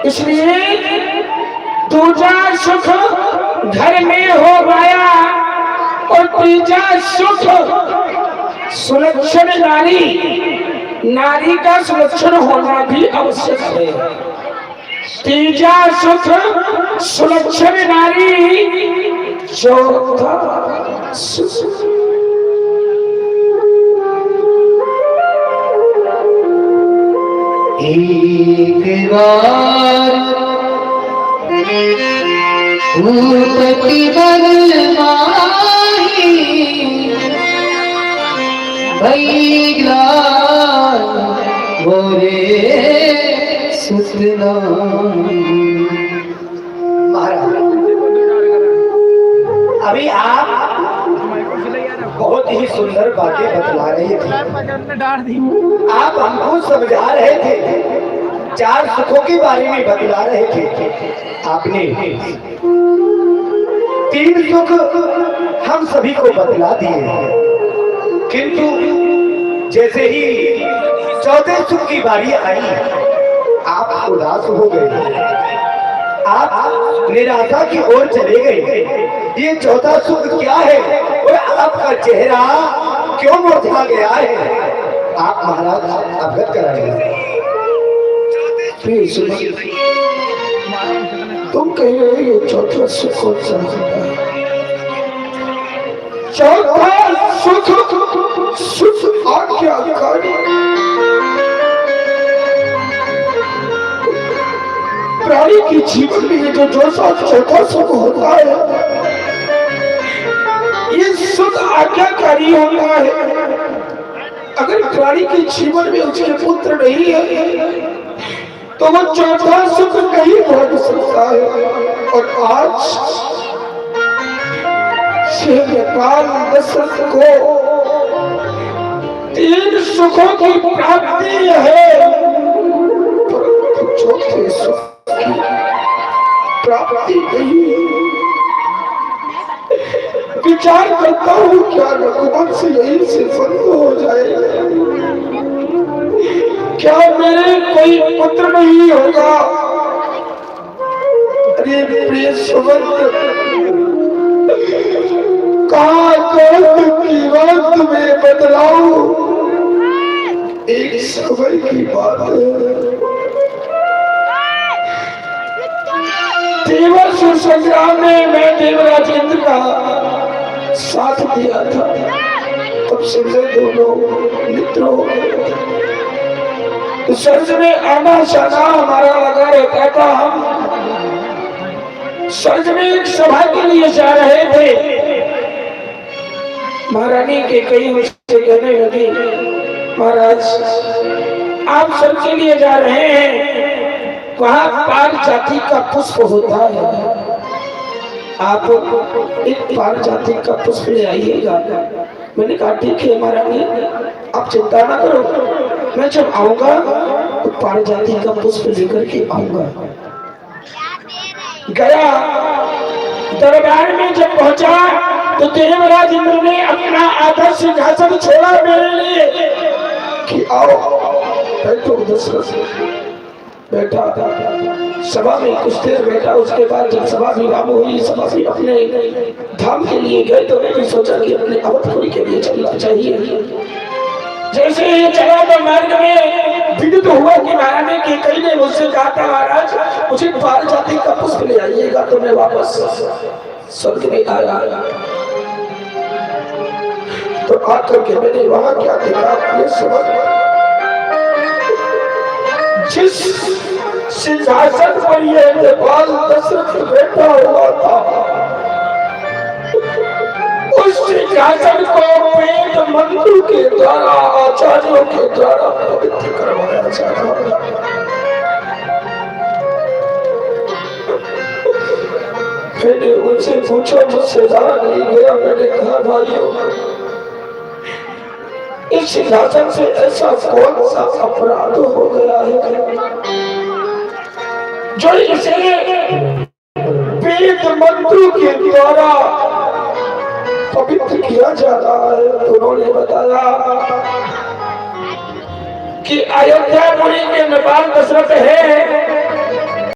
इसलिए दूजा सुख घर में हो गया और तीजा सुख सुलक्षण नारी का सुलक्षण होना भी आवश्यक है। तीजा सुख सुलक्षण नारी, चौथा सुख एक बार भूपति बल माही भैला मोरे सुतना। महाराज, अभी आप बहुत ही सुंदर बातें बतला रहे थे। आप हमको समझा रहे थे, चार सुखों के बारे में बतला रहे थे। आपने तीन सुख हम सभी को बतला दिए, किंतु जैसे ही चौथे सुख की बारी आई, आप उदास हो गए, आप निराशा की ओर चले गए। ये चौथा सुख क्या है और आपका चेहरा क्यों मुरझा गया है? आप महाराज अवगत कराएंगे। तुम कह रहे हो ये चौथा सुख कौन सा है? चौथा सुख आज्ञाकारी, प्राणी की जीवन में जो चौथा सुख होता है, ये सुख आज्ञाकारी होता है। अगर प्राणी के जीवन में उसके पुत्र नहीं है तो वो चौथा सुख नहीं भोग सकता है। और आज नेपाल दशरथ को तीन सुखों की प्राप्ति है, परंतु चौथे सुख की प्राप्ति नहीं है। विचार करता हूँ क्या रघुवंश यही से बंद हो जाएगा? क्या मेरे कोई पुत्र नहीं होगा? अरे प्रिय सुमंत, कहा की बात में बदलाऊ, एक समय की बात है। देवर्ष संग्राम में मैं देवराज इंद्र का साथ दिया था, तब से दोनों मित्र हो गए। तो सर्ज में आना जाना हमारा लगा रहता था। हम सर्ज में एक सभा के लिए जा रहे थे। महारानी के कई मुझसे कहने लगी, महाराज आप सब के लिए जा रहे हैं, वहाँ पार जाति का पुष्प होता है, आप एक पार जाति का पुष्प ले आइएगा। मैंने कहा ठीक है महारानी, आप चिंता ना करो, मैं जब आऊंगा तो पार जाति का पुष्प लेकर के आऊंगा। गया, दरबार में जब पहुंचा तो देवराज इंद्र ने अपना आधा सिंहासन छोड़ा मेरे लिए कि आओ बैठो दशरथ। बैठा सभा में कुछ देर बैठा। उसके बाद जब सभा विराम हुई, सभा भी अपने धाम के लिए गए, तो मैंने सोचा कि अपने अवधपुरी के लिए चलना चाहिए। जैसे ही चला तो मार्ग में विदित हुआ कि महारानी के कई ने मुझसे कहा था, महाराज मुझे पार जाति का पुष्प ले आइएगा। तो मैं वापस स्वर्ग में आया। तो आकर के मैंने वहां क्या देखा, ये समझ जिस सिंहासन पर ये नेपाल दशरथ बैठा हुआ था, उस सिंहासन को वेद मंत्रों के द्वारा, आचार्यों के द्वारा पवित्र करवाया जा रहा है। मैंने उनसे पूछा, मुझसे रहा नहीं गया। मैंने कहा भाइयों, इस सिंहासन से ऐसा कौन सा अपराध हो गया है जो इसे वेद मंत्रों के द्वारा पवित्र किया जा रहा है? तो उन्होंने बताया कि अयोध्यापुरी के नेपाल दशरथ है,